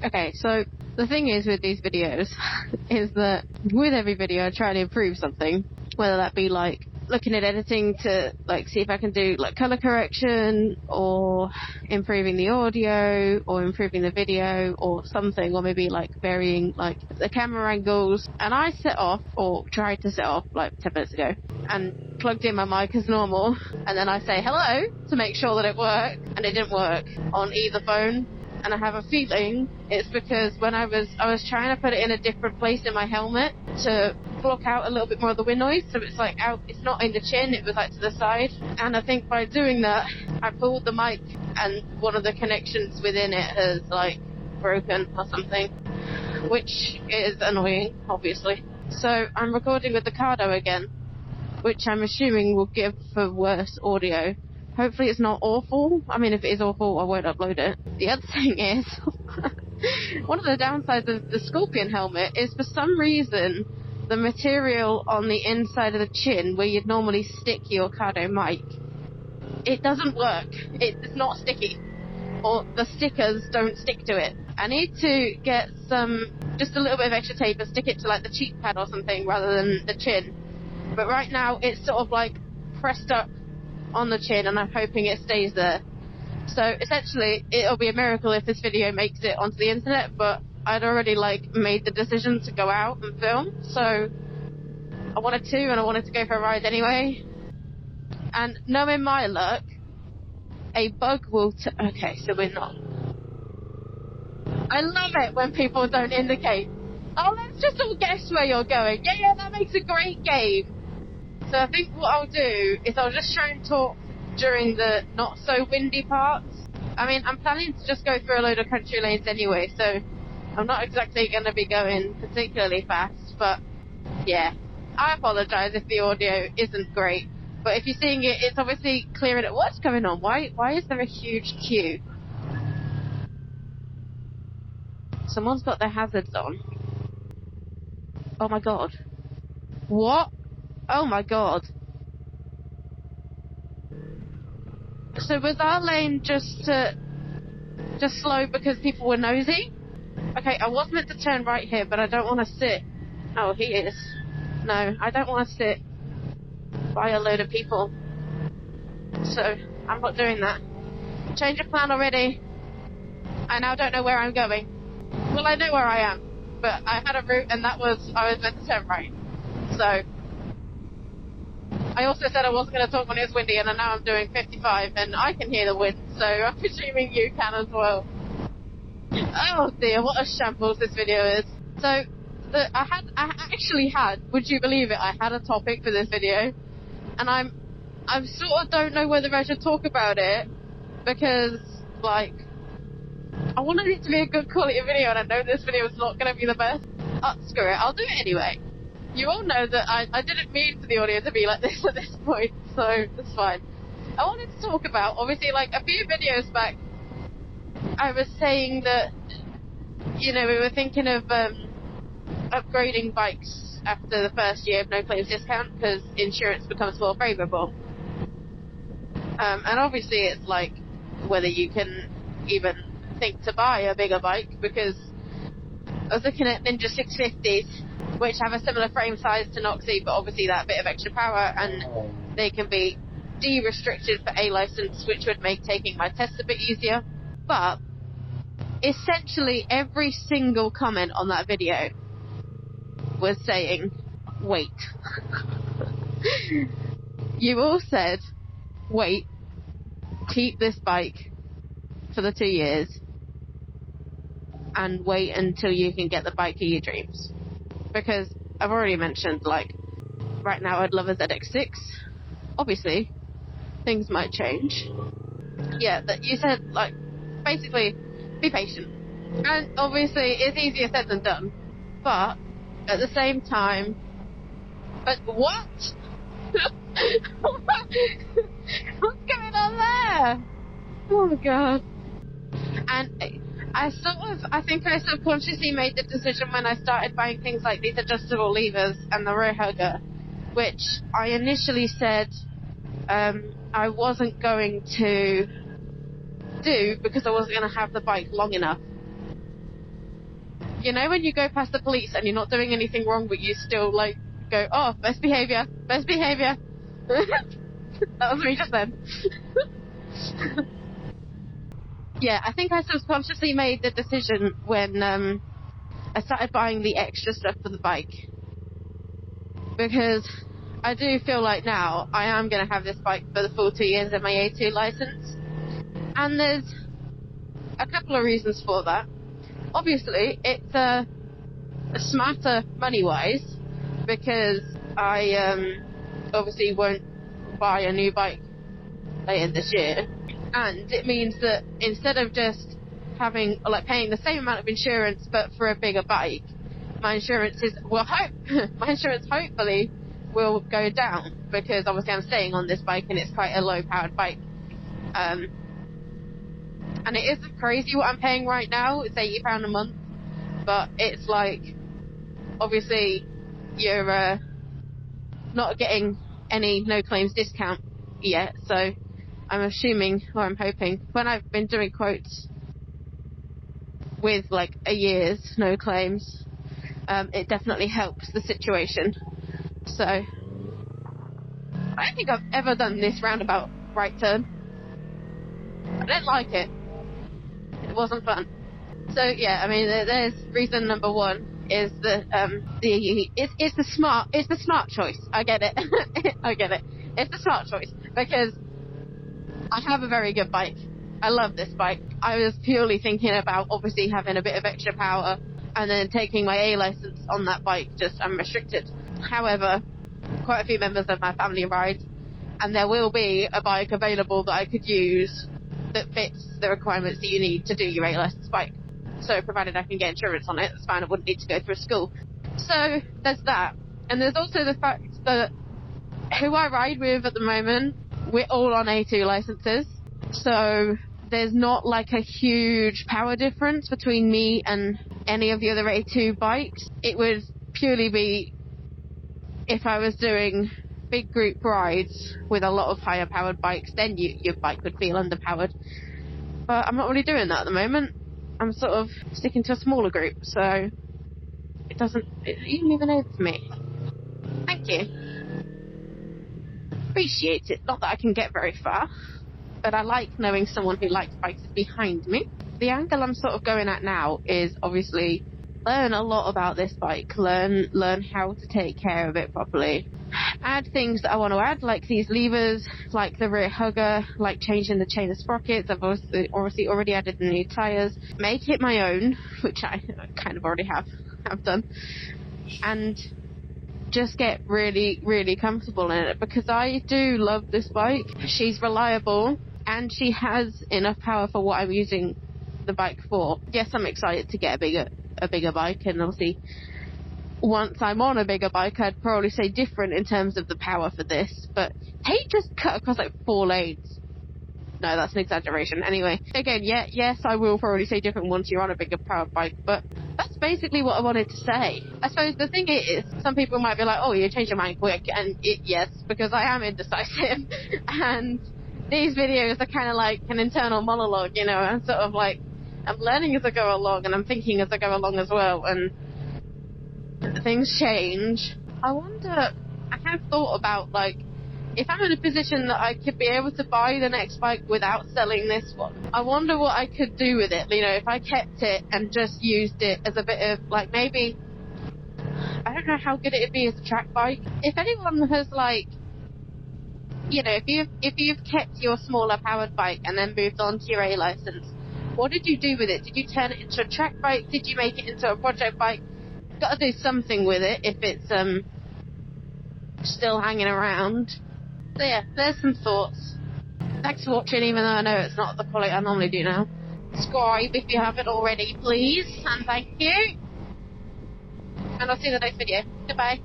Okay, so the thing is with these videos is that with every video I try to improve something, whether that be like looking at editing to like see if I can do like color correction or improving the audio or improving the video or something, or maybe like varying like the camera angles. And I set off, or tried to set off like 10 minutes ago, and plugged in my mic as normal, and then I say hello to make sure that it worked, and it didn't work on either phone. And I have a feeling it's because when I was trying to put it in a different place in my helmet to block out a little bit more of the wind noise, so it's like out, it's not in the chin, it was like to the side. And I think by doing that, I pulled the mic and one of the connections within it has like broken or something, which is annoying, obviously. So I'm recording with the Cardo again, which I'm assuming will give for worse audio. Hopefully it's not awful. I mean, if it is awful, I won't upload it. The other thing is, one of the downsides of the Scorpion helmet is for some reason, the material on the inside of the chin, where you'd normally stick your Cardo mic, it doesn't work. It's not sticky. Or the stickers don't stick to it. I need to get just a little bit of extra tape and stick it to like the cheek pad or something rather than the chin. But right now, it's sort of like pressed up on the chin, and I'm hoping it stays there. So essentially it'll be a miracle if this video makes it onto the internet, but I'd already like made the decision to go out and film, so I wanted to go for a ride anyway. And knowing my luck, a bug will okay, so we're not. I love it when people don't indicate. Oh, let's just all guess where you're going. Yeah, that makes a great game. So I think what I'll do is I'll just try and talk during the not so windy parts. I mean, I'm planning to just go through a load of country lanes anyway, so I'm not exactly going to be going particularly fast, but yeah. I apologise if the audio isn't great, but if you're seeing it, it's obviously clearing it. What's going on? Why is there a huge queue? Someone's got their hazards on. Oh my god. What? Oh my god. So was our lane just slow because people were nosy? Okay, I was meant to turn right here, but I don't want to sit. Oh, he is. No, I don't want to sit by a load of people. So, I'm not doing that. Change of plan already. I now don't know where I'm going. Well, I know where I am, but I had a route and I was meant to turn right. So, I also said I wasn't going to talk when it was windy, and now I'm doing 55, and I can hear the wind, so I'm presuming you can as well. Oh dear, what a shambles this video is. So, I actually had, would you believe it, I had a topic for this video, and I sort of don't know whether I should talk about it, because, like, I wanted it to be a good quality video, and I know this video is not going to be the best. Screw it, I'll do it anyway. You all know that I didn't mean for the audio to be like this at this point, so it's fine. I wanted to talk about, obviously, like, a few videos back, I was saying that, you know, we were thinking of upgrading bikes after the first year of no claims discount, because insurance becomes more favourable. And obviously it's like, whether you can even think to buy a bigger bike, because I was looking at Ninja 650s, which have a similar frame size to NOXIE, but obviously that bit of extra power, and they can be de-restricted for A license, which would make taking my test a bit easier. But essentially every single comment on that video was saying, wait. You all said, wait, keep this bike for the 2 years, and wait until you can get the bike of your dreams. Because I've already mentioned, like, right now I'd love a ZX6. Obviously, things might change. Yeah, that you said, like, basically, be patient. And obviously, it's easier said than done. But, at the same time, but what? What's going on there? Oh my god. And I think I subconsciously made the decision when I started buying things like these adjustable levers and the rear hugger, which I initially said I wasn't going to do because I wasn't going to have the bike long enough. You know when you go past the police and you're not doing anything wrong, but you still like go, oh, best behaviour, best behaviour. That was me just then. Yeah, I think I subconsciously made the decision when I started buying the extra stuff for the bike, because I do feel like now I am going to have this bike for the full 2 years of my A2 license, and there's a couple of reasons for that. Obviously, it's smarter money-wise, because I obviously won't buy a new bike later this year, and it means that instead of just having like paying the same amount of insurance but for a bigger bike, my insurance hopefully will go down, because obviously I'm staying on this bike and it's quite a low powered bike, and it is crazy what I'm paying right now. It's £80 a month, but it's like obviously you're not getting any no claims discount yet, so I'm assuming, or I'm hoping, when I've been doing quotes with like a year's no claims, it definitely helps the situation. So I don't think I've ever done this roundabout right turn. I didn't like it. It wasn't fun. So yeah, I mean, there's reason number one is that it's the smart choice. I get it. I get it. It's the smart choice because I have a very good bike. I love this bike. I was purely thinking about obviously having a bit of extra power and then taking my A license on that bike just unrestricted. However, quite a few members of my family ride, and there will be a bike available that I could use that fits the requirements that you need to do your A license bike. So provided I can get insurance on it, that's fine. I wouldn't need to go through school. So there's that. And there's also the fact that who I ride with at the moment, we're all on A2 licenses. So there's not like a huge power difference between me and any of the other A2 bikes. It would purely be if I was doing big group rides with a lot of higher powered bikes, then your bike would feel underpowered. But I'm not really doing that at the moment. I'm sort of sticking to a smaller group, so you can even over for me. Thank you. Appreciate it. Not that I can get very far, but I like knowing someone who likes bikes is behind me. The angle I'm sort of going at now is obviously learn a lot about this bike, learn how to take care of it properly, add things that I want to add, like these levers, like the rear hugger, like changing the chain of sprockets. I've obviously already added the new tyres, make it my own, which I kind of already have done, and just get really, really comfortable in it, because I do love this bike. She's reliable and she has enough power for what I'm using the bike for. Yes, I'm excited to get a bigger bike, and obviously once I'm on a bigger bike I'd probably say different in terms of the power for this, but hey, just cut across like 4 lanes. No, that's an exaggeration. Anyway, again, yes, I will probably say different once you're on a bigger power bike, but that's basically what I wanted to say. I suppose the thing is, some people might be like, oh, you changed your mind quick, and yes, because I am indecisive, and these videos are kind of like an internal monologue, you know, I'm sort of like, I'm learning as I go along, and I'm thinking as I go along as well, and things change. I wonder, I have thought about, like, if I'm in a position that I could be able to buy the next bike without selling this one, I wonder what I could do with it. You know, if I kept it and just used it as a bit of, like, maybe, I don't know how good it'd be as a track bike. If anyone has, like, you know, if you've kept your smaller powered bike and then moved on to your A license, what did you do with it? Did you turn it into a track bike? Did you make it into a project bike? Got to do something with it if it's still hanging around. So yeah, there's some thoughts. Thanks for watching, even though I know it's not the quality I normally do now. Subscribe if you haven't already, please, and thank you. And I'll see you in the next video. Goodbye.